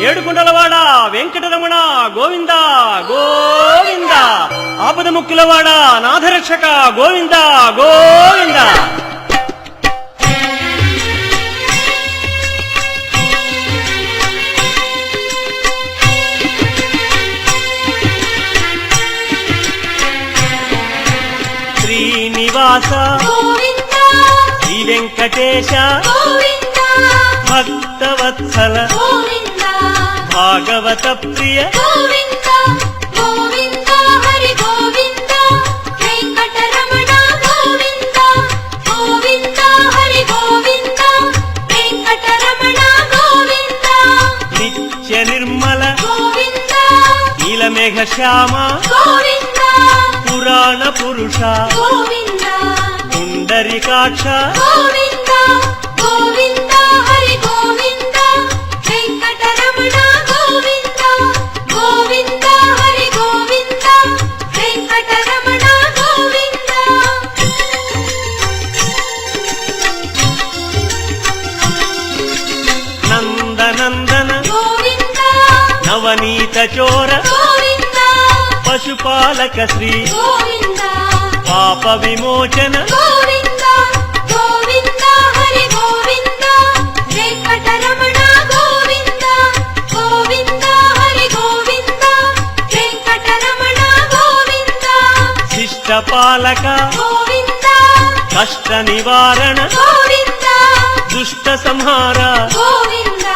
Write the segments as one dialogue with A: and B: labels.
A: ఏడుకొండలవాడ వెంకటరమణ గోవింద గోవింద, ఆపద ముక్కులవాడ నాథరక్షక గోవింద గోవింద. శ్రీనివాస శ్రీ వెంకటేశ భక్తవత్సల భాగవత ప్రియ
B: గోవింద గోవింద హరి గోవింద వెంకటరమణ గోవింద గోవింద హరి గోవింద వెంకటరమణ గోవింద
A: నిత్య నిర్మల
B: గోవింద
A: నీలమేఘ శ్యామ
B: గోవింద
A: పురాణ పురుష
B: గోవింద
A: పుండరీకాక్ష
B: గోవింద గోవింద హరి గోవింద వెంకటరమణ గోవింద గోవింద హరి గోవింద వెంకటరమణ గోవింద.
A: నందనందన
B: గోవింద
A: నవనీత చోర
B: గోవింద
A: పశుపాలక శ్రీ
B: గోవింద
A: పాప విమోచన
B: గోవింద గోవింద హరి గోవింద వెంకటరమణ గోవింద గోవింద హరి గోవింద వెంకటరమణ గోవింద
A: శిష్టపాలక
B: గోవింద
A: కష్ట నివారణ
B: గోవింద
A: దుష్ట సంహార
B: గోవింద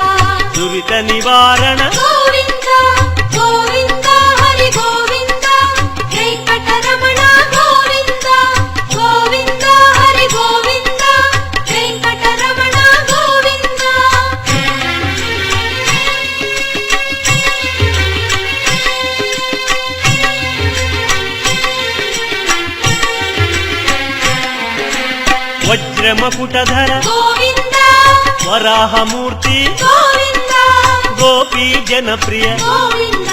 A: దురిత నివారణ
B: గోవింద గోవింద హరి గోవింద వెంకటరమణ గోవింద గోవింద హరి గోవింద వెంకటరమణ గోవింద.
A: వజ్రమకుటధర
B: గోవింద
A: వరాహమూర్తి
B: గోవింద
A: గోపీ జనప్రియ
B: గోవింద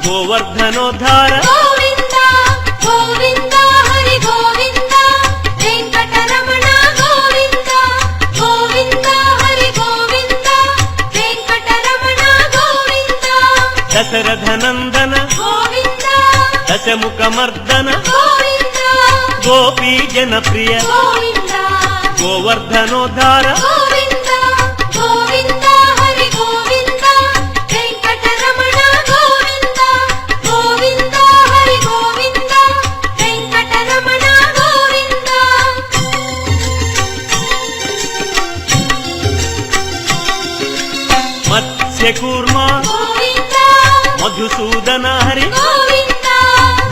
A: గోవర్ధనోద్ధార
B: గోవింద గోవింద హరి గోవింద వెంకటరమణ గోవింద గోవింద హరి గోవింద వెంకటరమణ గోవింద
A: దశరథనందన
B: గోవింద
A: దశముఖమర్దన
B: గోవింద
A: గోపీ జనప్రియ
B: గోవింద
A: గోవర్ధనోద్ధార
B: గోవింద గోవింద హరి గోవింద వెంకటరమణ గోవింద గోవింద హరి గోవింద వెంకటరమణ గోవింద.
A: మత్స్యకూర్మ
B: గోవింద
A: మధుసూదన హరి
B: గోవింద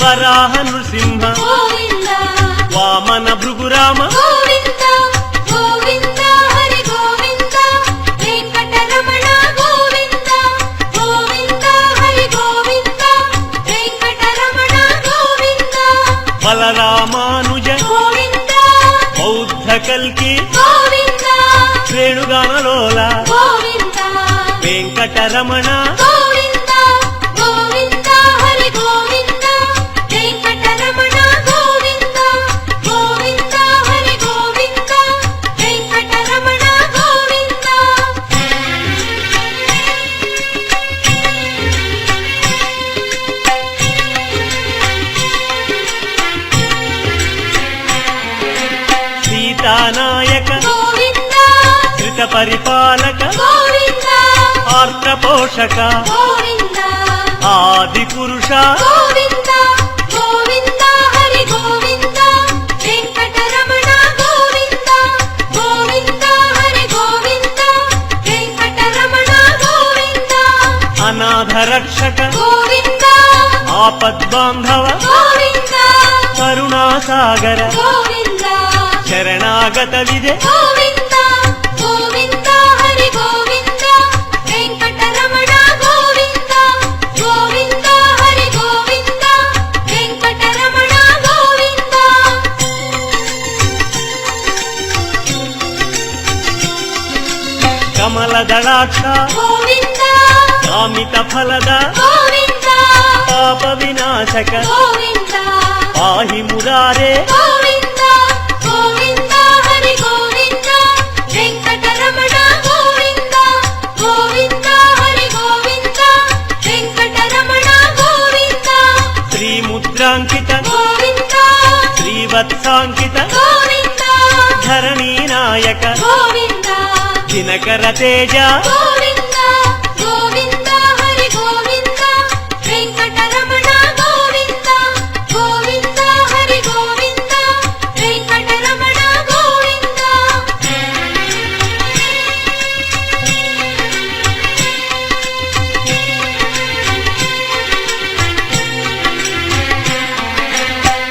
A: వరాహ నృసింహ
B: గోవింద
A: వామన భృగురామ
B: గోవింద గోవింద హరి గోవింద వెంకటరమణ గోవింద గోవింద హరి గోవింద వెంకటరమణ గోవింద
A: బలరామానుజ
B: గోవింద
A: బౌద్ధ కల్కి
B: గోవింద
A: శ్రేణుగానలోల
B: గోవింద
A: వెంకటరమణ
B: గోవింద గోవింద హరి గోవింద వెంకటరమణ గోవింద గోవింద హరి గోవింద వెంకటరమణ గోవింద.
A: సీతానాయక
B: గోవింద
A: ధృత పరిపాలక
B: గోవింద
A: ఆర్ద్ర పోషక
B: గోవింద
A: ఆది పురుష
B: గోవింద గోవింద హరి గోవింద వెంకటరమణ గోవింద గోవింద హరి గోవింద వెంకటరమణ గోవింద
A: అనాథ రక్షక
B: గోవింద
A: ఆపద్బాంధవ
B: గోవింద
A: కరుణాసాగర
B: గోవింద
A: శరణాగత విదే
B: గోవింద గోవింద హరి గోవింద వెంకటరమణ గోవింద గోవింద హరి గోవింద వెంకటరమణ గోవింద.
A: కమలదళాక్ష
B: గోవింద
A: కామిత ఫలద
B: గోవింద
A: పాప వినాశక
B: గోవింద
A: పాహి మురారే
B: గోవింద గోవింద హరి గోవింద వెంకటరమణ గోవింద గోవింద హరి గోవింద
A: ರುದ್ರಾಂಕಿತ
B: ಗೋವಿಂದ
A: ಶ್ರೀವತ್ಸಾಂಕಿತ
B: ಗೋವಿಂದ
A: ಧರಣಿ ನಾಯಕ
B: ಗೋವಿಂದ
A: ದಿನಕರ ತೇಜ
B: ಗೋವಿಂದ ಗೋವಿಂದ ಹರಿ ಗೋವಿಂದ ವೆಂಕಟರಮಣ ಗೋವಿಂದ ಗೋವಿಂದ ಹರಿ ಗೋವಿಂದ ವೆಂಕಟರಮಣ ಗೋವಿಂದ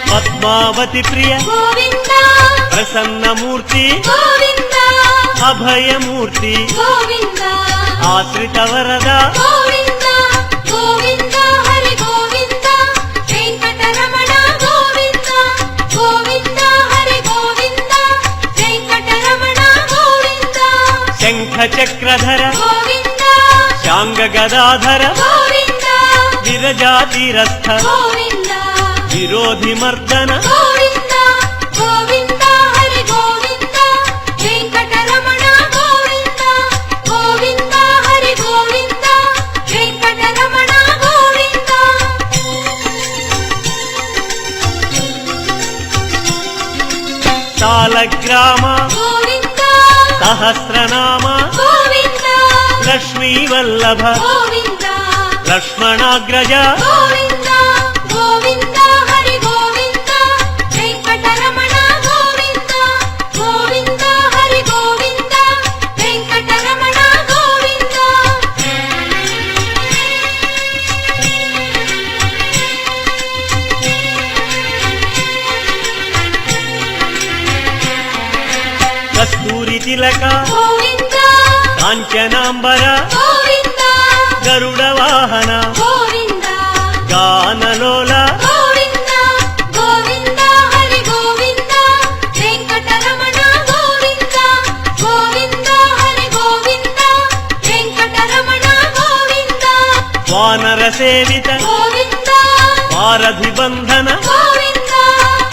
A: ಪದ್ಮಾವತಿ ಪ್ರಿಯ
B: ಗೋವಿಂದ
A: ಪ್ರಸನ್ನ ಮೂರ್ತಿ
B: ಗೋವಿಂದ
A: ಅಭಯ ಮೂರ್ತಿ
B: ಗೋವಿಂದ
A: ಆಶ್ರಿತ ವರದ
B: ಗೋವಿಂದ ಗೋವಿಂದ ಹರಿ ಗೋವಿಂದ ವೆಂಕಟರಮಣ ಗೋವಿಂದ ಗೋವಿಂದ ಹರಿ ಗೋವಿಂದ ವೆಂಕಟರಮಣ ಗೋವಿಂದ
A: ಶಂಖ ಚಕ್ರಧರ
B: ಗೋವಿಂದ
A: ಶಾಂಗ ಗದಾಧರ
B: ಗೋವಿಂದ
A: ವಿರಜಾತಿರಸ್ಥ
B: ಗೋವಿಂದ
A: ವಿರೋಧಿ ಮರ್ದನ
B: ಗೋವಿಂದ ಗೋವಿಂದ ಹರಿ ಗೋವಿಂದ ವೆಂಕಟರಮಣ ಗೋವಿಂದ ಗೋವಿಂದ ಹರಿ ಗೋವಿಂದ ವೆಂಕಟರಮಣ ಗೋವಿಂದ
A: ಸಾಲಗ್ರಾಮ
B: ಗೋವಿಂದ
A: ಸಹಸ್ರನಾಮ
B: ಗೋವಿಂದ
A: ಲಕ್ಷ್ಮೀ ವಲ್ಲಭ
B: ಗೋವಿಂದ
A: ಲಕ್ಷ್ಮಣಾಗ್ರಜ
B: ಗೋವಿಂದ ಗೋವಿಂದ ಹರಿ ಗೋವಿಂದ ವೆಂಕಟರಮಣ ಗೋವಿಂದ ಗೋವಿಂದ ಹರಿ ಗೋವಿಂದ ವೆಂಕಟರಮಣ ಗೋವಿಂದ
A: ಕಸ್ತೂರಿ ತಿಲಕ
B: ಗೋವಿಂದ
A: ಕಾಂಚನಾಂಬರ
B: ಗೋವಿಂದ
A: ಗರುಡ ವಾಹನ
B: ಗೋವಿಂದ
A: ಗಾನಲೋಲ
B: ಗೋವಿಂದ ಗೋವಿಂದ ಹರಿ ಗೋವಿಂದ ವೆಂಕಟರಮಣ ಗೋವಿಂದ ಗೋವಿಂದ ಹರಿ ಗೋವಿಂದ ವೆಂಕಟರಮಣ ಗೋವಿಂದ
A: ವಾನರ ಸೇವಿತ
B: ಗೋವಿಂದ
A: ವಾರಧಿ ಬಂಧನ
B: ಗೋವಿಂದ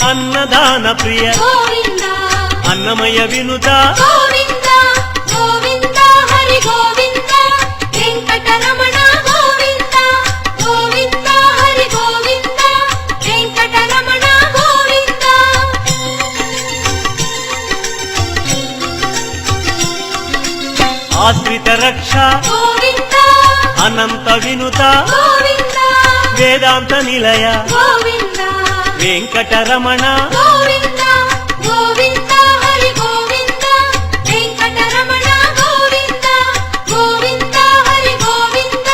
A: ಅನ್ನದಾನ ಪ್ರಿಯ
B: ಗೋವಿಂದ
A: ಅನ್ನಮಯ ವಿನುತ
B: ಗೋವಿಂದ ಗೋವಿಂದ ಹರಿ ಗೋವಿಂದ ವೆಂಕಟರಮಣ ಗೋವಿಂದ ಗೋವಿಂದ ಹರಿ ಗೋವಿಂದ ವೆಂಕಟರಮಣ ಗೋವಿಂದ
A: ಆಶ್ರಿತ ರಕ್ಷಾ
B: ಗೋವಿಂದ
A: ಅನಂತ ವಿನುತ
B: ಗೋವಿಂದ
A: ವೇದಾಂತ ನಿಲಯ
B: ಗೋವಿಂದ
A: ವೆಂಕಟರಮಣ
B: ಗೋವಿಂದ ಗೋವಿಂದ ಹರಿ ಗೋವಿಂದ ವೆಂಕಟರಮಣ ಗೋವಿಂದ ಗೋವಿಂದ ಹರಿ ಗೋವಿಂದ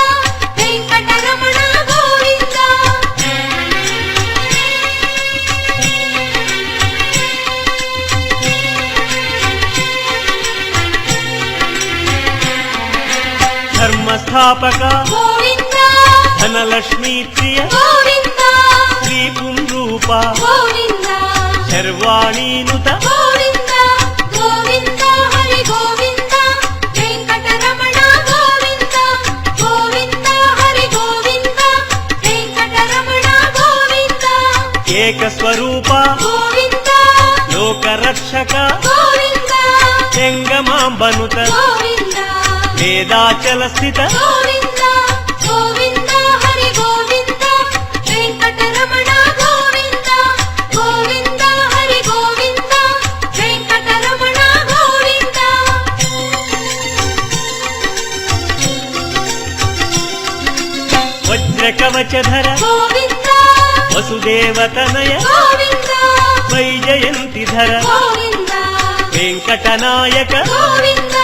B: ವೆಂಕಟರಮಣ ಗೋವಿಂದ
A: ಧರ್ಮ ಸ್ಥಾಪಕ
B: ಗೋವಿಂದ
A: ಧನಲಕ್ಷ್ಮೀ ಪ್ರಿಯ
B: ಗೋವಿಂದ
A: ಶ್ರೀ ಪುಂರೂಪ
B: ಗೋವಿಂದ
A: ಶರ್ವಾಣೀನುತ
B: ಗೋವಿಂದ ಗೋವಿಂದ ಹರಿ ಗೋವಿಂದ ವೆಂಕಟರಮಣ ಗೋವಿಂದ ಗೋವಿಂದ ಹರಿ ಗೋವಿಂದ ವೆಂಕಟರಮಣ ಗೋವಿಂದ
A: ಏಕ ಸ್ವರೂಪ
B: ಗೋವಿಂದ
A: ಲೋಕರಕ್ಷಕ
B: ಗೋವಿಂದ
A: ಜಂಗಮಾಂಬನುತ
B: ಗೋವಿಂದ
A: ವೇದಾಚಲ ಸ್ಥಿತ
B: ಗೋವಿಂದ ಗೋವಿಂದ ಹರಿ ಗೋವಿಂದ ವೆಂಕಟರಮಣ ಗೋವಿಂದ ಗೋವಿಂದ ಹರಿ ಗೋವಿಂದ ವೆಂಕಟರಮಣ ಗೋವಿಂದ
A: ವಜ್ರ ಕವಚಧರ
B: ಗೋವಿಂದ
A: ವಸುದೇವತನಯ
B: ಗೋವಿಂದ
A: ವೈಜಯಂತಿಧರ
B: ಗೋವಿಂದ
A: ವೆಂಕಟನಾಯಕ
B: ಗೋವಿಂದ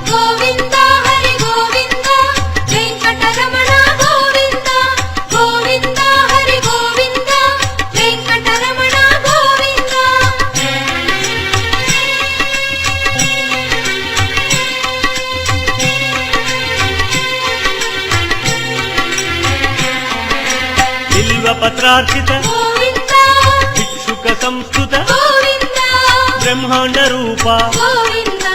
B: ಗೋವಿಂದ ಹರಿ ಗೋವಿಂದ ವೆಂಕಟರಮಣ ಗೋವಿಂದ ಗೋವಿಂದ ಹರಿ ಗೋವಿಂದ ವೆಂಕಟರಮಣ ಗೋವಿಂದ
A: ಬಿಲ್ವ ಪತ್ರಾರ್ಚಿತ
B: ಗೋವಿಂದ
A: ಭಿಕ್ಷುಕ ಸಂಸ್ಕೃತ
B: ಗೋವಿಂದ
A: ಬ್ರಹ್ಮಾಂಡ ರೂಪ
B: ಗೋವಿಂದ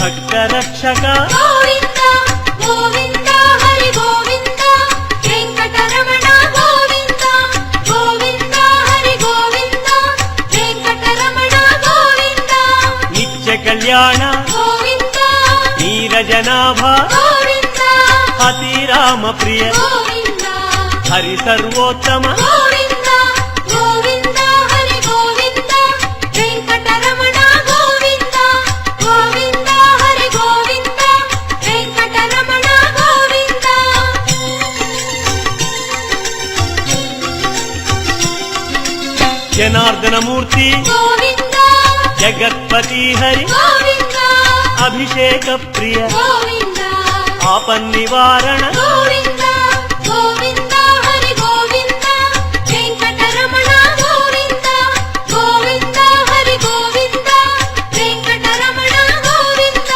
A: ಭಕ್ತ ರಕ್ಷಕ
B: ಗೋವಿಂದ ಗೋವಿಂದ ಹರಿ ಗೋವಿಂದ ವೆಂಕಟರಮಣ ಗೋವಿಂದ ಗೋವಿಂದ ಹರಿ ಗೋವಿಂದ ವೆಂಕಟರಮಣ ಗೋವಿಂದ
A: ನಿತ್ಯ ಕಲ್ಯಾಣ
B: ಗೋವಿಂದ
A: ನೀರಜನಾಭ
B: ಗೋವಿಂದ
A: ಅತಿ ರಾಮ ಪ್ರಿಯ
B: ಗೋವಿಂದ
A: ಹರಿ ಸರ್ವೋತ್ತಮ
B: ಗೋವಿಂದ
A: జనార్దన మూర్తి
B: గోవింద
A: జగత్పతి హరి
B: గోవింద
A: అభిషేక ప్రియ
B: గోవింద
A: ఆపన్నివారణ
B: గోవింద గోవింద హరి గోవింద వెంకటరమణ గోవింద గోవింద హరి గోవింద వెంకటరమణ గోవింద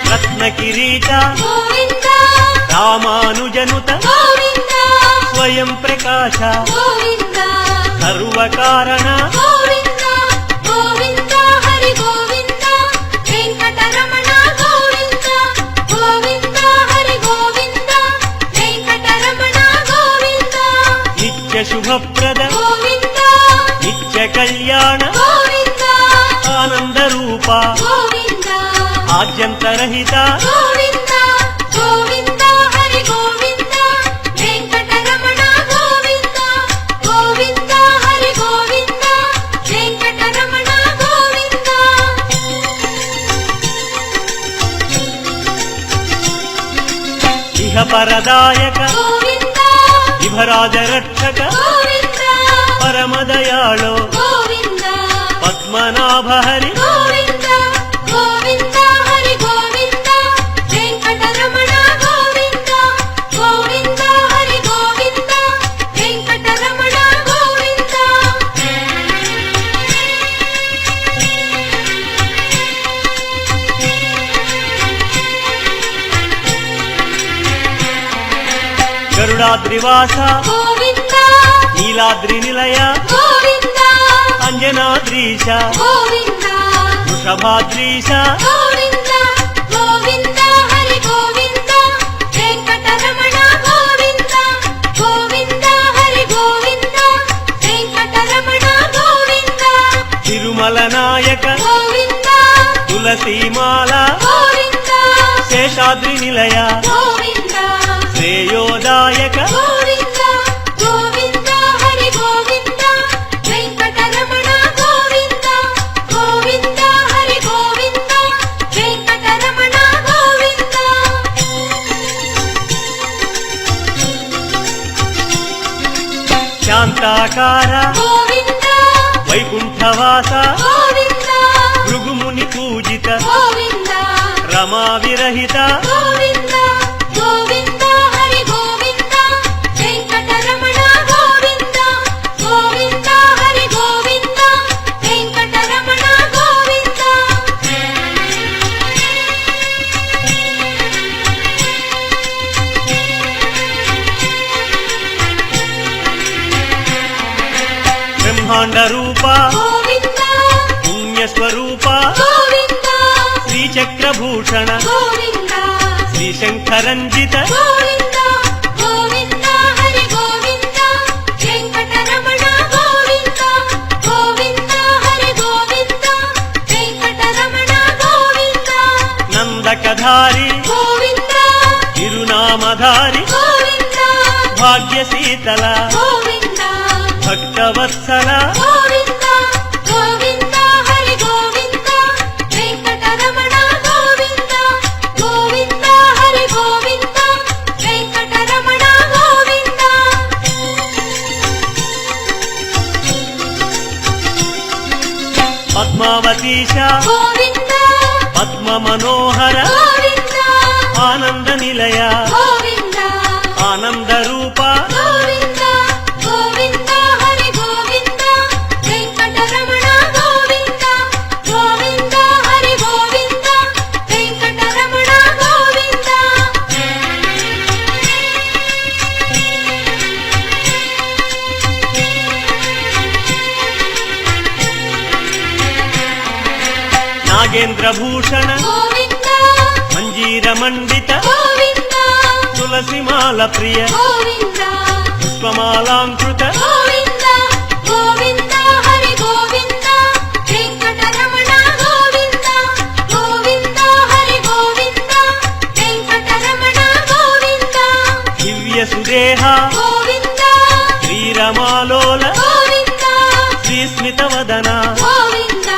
A: రత్నకిరీట
B: గోవింద
A: రామానుజనుత
B: గోవింద
A: స్వయం ప్రకాశ
B: గోవింద
A: సర్వకారణ
B: గోవింద గోవింద హరి గోవింద వెంకటరమణ గోవింద గోవింద హరి గోవింద వెంకటరమణ గోవింద
A: నిత్య శుభప్రద
B: గోవింద
A: నిత్య కళ్యాణ
B: గోవింద
A: ఆనంద రూప
B: గోవింద
A: ఆద్యంతరహిత
B: గోవింద గోవింద హరి గోవింద వెంకటరమణ గోవింద గోవింద హరి గోవింద వెంకటరమణ గోవింద
A: ఇహ పరదాయక
B: గోవింద
A: విభరాజ రక్షక
B: గోవింద
A: పరమదయాళో
B: గోవింద
A: పద్మనాభ హరి
B: గోవింద గోవింద హరి గోవింద వెంకటరమణ గోవింద గోవింద హరి గోవింద వెంకటరమణ గోవింద
A: గరుడాద్రివాస
B: గోవింద
A: నీలాద్రి నిలయ
B: గోవింద
A: అంజనాద్రీశ
B: గోవింద
A: వృషభాద్రీశ
B: గోవింద గోవింద హరి గోవింద వెంకటరమణ గోవింద గోవింద హరి గోవింద వెంకటరమణ గోవింద
A: తిరుమల నాయక
B: గోవింద
A: తులసీమాల
B: గోవింద
A: శేషాద్రి నిలయ
B: గోవింద
A: శ్రేయోదాయక
B: గోవింద గోవింద హరి గోవింద వెంకటరమణ గోవింద గోవింద హరి గోవింద వెంకటరమణ గోవింద
A: శాంతాకార
B: గోవింద
A: వైకుంఠవాస
B: గోవింద
A: భృగుముని పూజిత
B: గోవింద
A: రమా విరహిత
B: గోవింద గోవింద హరి గోవింద వెంకటరమణ గోవింద గోవింద హరి గోవింద వెంకటరమణ గోవింద
A: బ్రహ్మాండ రూప
B: గోవింద
A: పుణ్యస్వరూప
B: గోవింద
A: శ్రీచక్రభూషణ
B: గోవింద
A: శ్రీశంకరంజిత
B: గోవింద గోవింద హరి గోవింద వెంకటరమణ గోవింద గోవింద హరి గోవింద వెంకటరమణ గోవింద
A: నందకధారి
B: గోవింద
A: తిరునామధారి
B: గోవింద
A: భాగ్యశీతల
B: గోవింద
A: భక్తవత్సల
B: గోవింద గోవింద హరి గోవింద వెంకటరమణ గోవింద గోవింద హరి గోవింద వెంకటరమణ గోవింద
A: పద్మావతీశ
B: గోవింద
A: పద్మ మనోహర
B: గోవింద
A: ఆనంద నిలయ
B: గోవింద
A: ఆనంద రూప
B: గోవింద గోవింద హరి గోవింద వెంకటరమణ గోవింద గోవింద హరి గోవింద వెంకటరమణ గోవింద
A: నాగేంద్ర భూషణ
B: గోవింద
A: మంజీర మండిత
B: గోవింద
A: తులసిమాల ప్రియ
B: గోవింద
A: పుష్పమాలాంకృత
B: గోవింద గోవింద హరి గోవింద వెంకటరమణ గోవింద గోవింద హరి గోవింద వెంకటరమణ గోవింద
A: దివ్య సుదేహ
B: గోవింద
A: శ్రీరమాలోల
B: గోవింద
A: శ్రీస్మిత వదన
B: గోవింద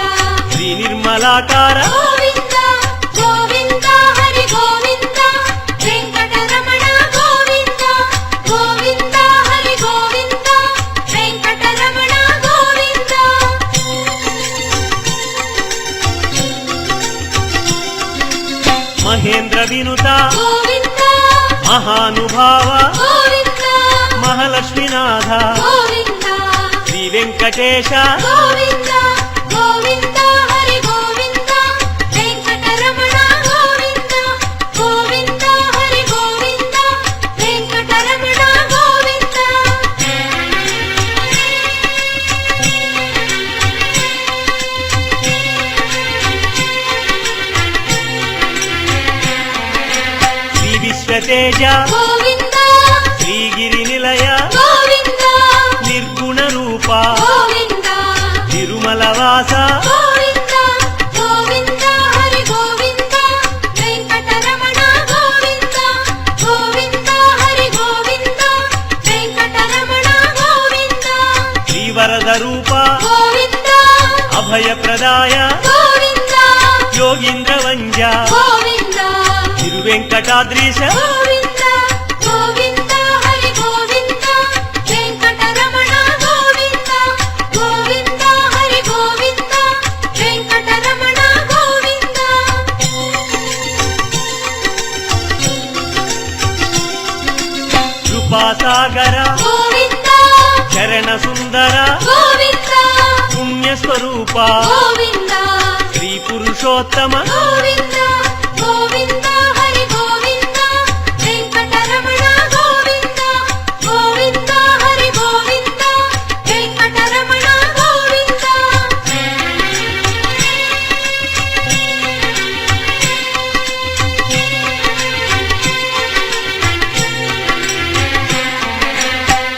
A: శ్రీ నిర్మలాకార
B: గోవింద
A: మహానుభావ
B: గోవింద
A: మహాలక్ష్మీనాథ
B: గోవింద
A: శ్రీ వెంకటేశ
B: గోవింద గోవింద హరి గోవింద వెంకటరమణ గోవింద గోవింద హరి గోవింద వెంకటరమణ గోవింద
A: శ్రీ విశ్వతేజ
B: గోవింద
A: శ్రీగిరి నిలయ
B: గోవింద
A: నిర్గుణ రూప
B: గోవింద
A: తిరుమల వాస
B: గోవింద గోవింద హరి గోవింద వెంకటరమణ గోవింద గోవింద హరి గోవింద వెంకటరమణ గోవింద
A: శ్రీవరద రూప
B: గోవింద
A: అభయప్రదాయ
B: గోవింద
A: యోగీంద్ర వంజ
B: గోవింద
A: తిరువెంకటాద్రీశ
B: గోవింద గోవింద హరి గోవింద వెంకటరమణ గోవింద గోవింద హరి గోవింద వెంకటరమణ గోవింద
A: కృపాసాగర
B: గోవింద
A: చరణ సుందర
B: గోవింద
A: పుణ్యస్వరూప
B: గోవింద
A: శ్రీ పురుషోత్తమ
B: గోవింద గోవింద హరి గోవింద వెంకటరమణ గోవింద గోవింద హరి గోవింద వెంకటరమణ గోవింద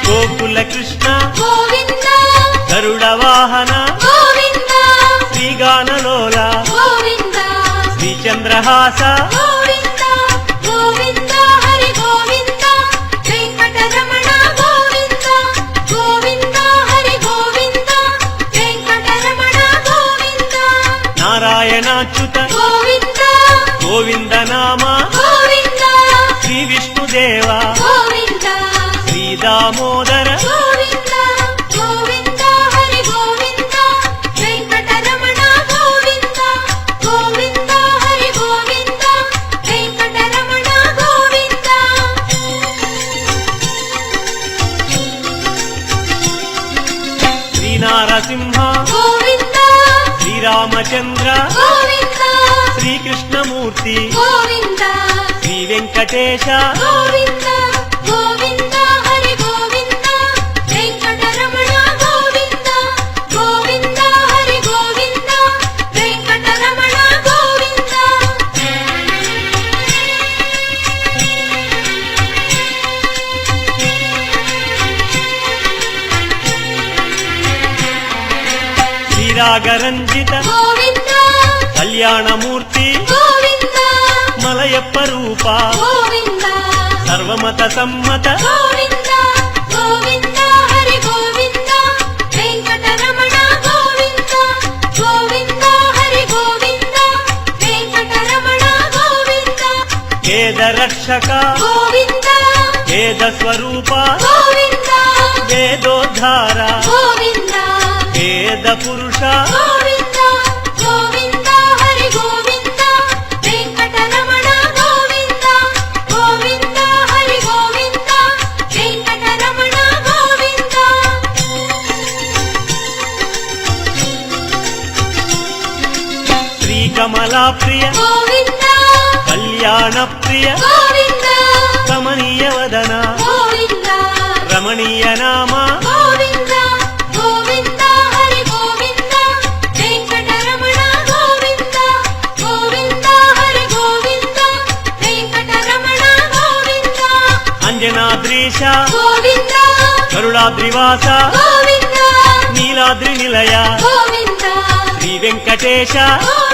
A: గోకుల కృష్ణ
B: గోవింద
A: గరుడ వాహన
B: గోవింద
A: శ్రీగానలోల
B: గోవింద
A: శ్రీచంద్రహాస
B: గోవింద గోవింద హరి గోవింద వెంకటరమణ గోవింద గోవింద హరి గోవింద వెంకటరమణ గోవింద
A: నారాయణాచ్యుత
B: గోవింద
A: గోవింద నామ
B: గోవింద
A: శ్రీ విష్ణుదేవ
B: గోవింద
A: శ్రీ దామోదర
B: గోవింద గోవింద హరి గోవింద వెంకటరమణ గోవింద గోవింద హరి గోవింద వెంకటరమణ గోవింద
A: శ్రీనారసింహ
B: గోవింద
A: శ్రీరామచంద్ర
B: గోవింద
A: శ్రీకృష్ణమూర్తి
B: గోవింద
A: శ్రీ వెంకటేశ
B: గోవింద గోవింద హరి గోవింద వెంకటరమణ గోవింద గోవింద హరి గోవింద వెంకటరమణ గోవింద
A: శ్రీరాగరంజిత
B: గోవింద
A: కళ్యాణమూర్తి
B: గోవింద
A: మలయప్ప రూప
B: గోవింద
A: సర్వమత సమ్మత
B: గోవింద గోవింద హరి గోవింద వెంకటరమణ గోవింద గోవింద హరి గోవింద వెంకటరమణ గోవింద
A: వేద రక్షక
B: గోవింద
A: వేద స్వరూప
B: గోవింద
A: వేదోద్ధార
B: గోవింద
A: వేద పురుష
B: గోవింద గోవింద హరి గోవింద వెంకటరమణ గోవింద గోవింద హరి గోవింద వెంకటరమణ గోవింద
A: శ్రీకమలా ప్రియ
B: గోవింద
A: కళ్యాణ ప్రియ
B: గోవింద
A: కమనీయ వదన
B: గోవింద
A: రమణీయ నామ
B: గోవింద గోవింద హరి గోవింద వెంకటరమణ గోవింద గోవింద హరి గోవింద వెంకటరమణ గోవింద
A: అంజనాద్రీశ
B: గోవింద
A: గరుడాద్రివాస
B: గోవింద
A: నీలాద్రి నిలయ
B: గోవింద
A: శ్రీ వెంకటేశ
B: గోవింద